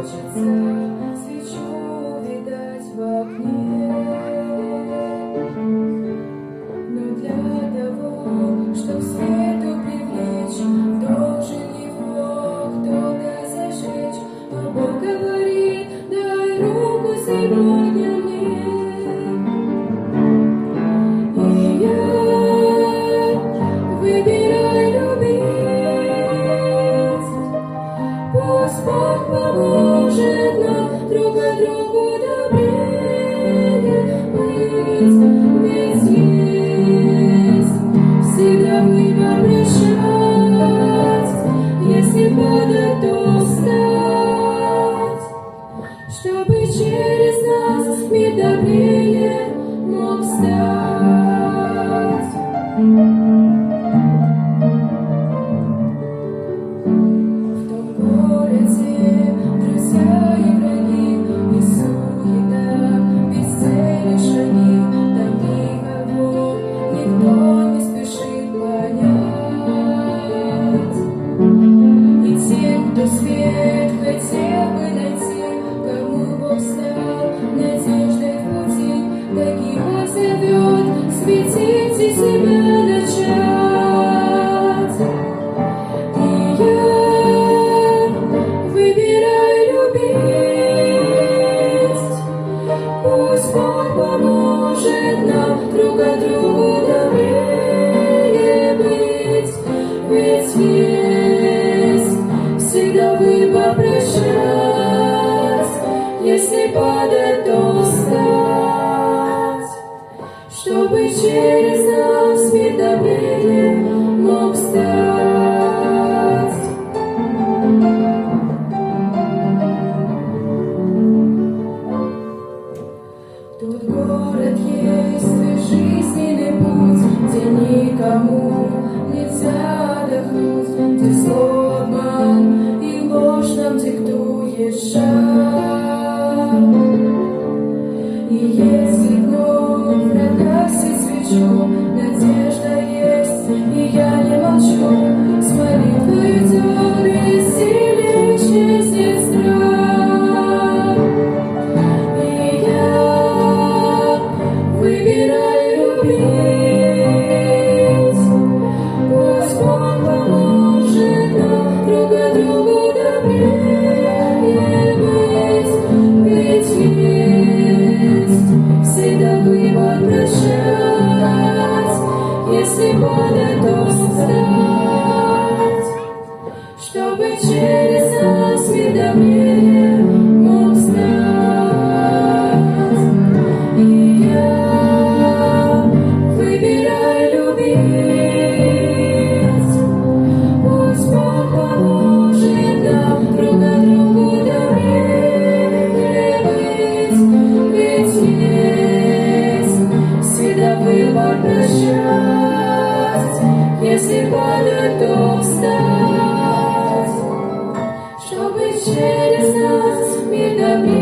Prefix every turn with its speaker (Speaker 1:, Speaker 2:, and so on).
Speaker 1: хочется свечу видать в окне. Но для того, чтоб свету привлечь, должен его кто-то зажечь. А Бог говорит: дай руку сегодня мне. И я выбираю любить. Пусть Бог поможет нам друг от другу добрее быть. Ведь есть всегда выбор прощать. Если падать, то встать, чтобы через нас мир добрее мог стать. В том городе друзья и враги, и суета, без цели шаги. Там никто не спешит понять. И те, кто свет хотел бы найти, кому Бог стал надеждой в пути, таких Он зовет светить и себя начать. И я выбираю любить. Пусть Бог поможет нам друг от другу добрее быть. Ведь есть всегда выбор прощать. Если падать, то встать, чтобы через нас мир добрее мог стать. Тут город есть, жизненный путь, где никому нельзя отдохнуть, где зло, обман и ложь нам диктует шаг. И если вновь прогаснет свечу, надежда есть, и я не молчу. С молитвою темной силе исчезнет страх. И я выбираю любить. Пусть Бог поможет нам друг от другу добрее быть. Ведь есть всегда выбор прощать. Если падать, то встать, чтобы через нас мир добрее мог стать. И я выбираю любить. Пусть Бог поможет нам друг от другу добрее быть. Ведь есть всегда выбор прощать. Если падать, то встать, чтобы через нас мир добрее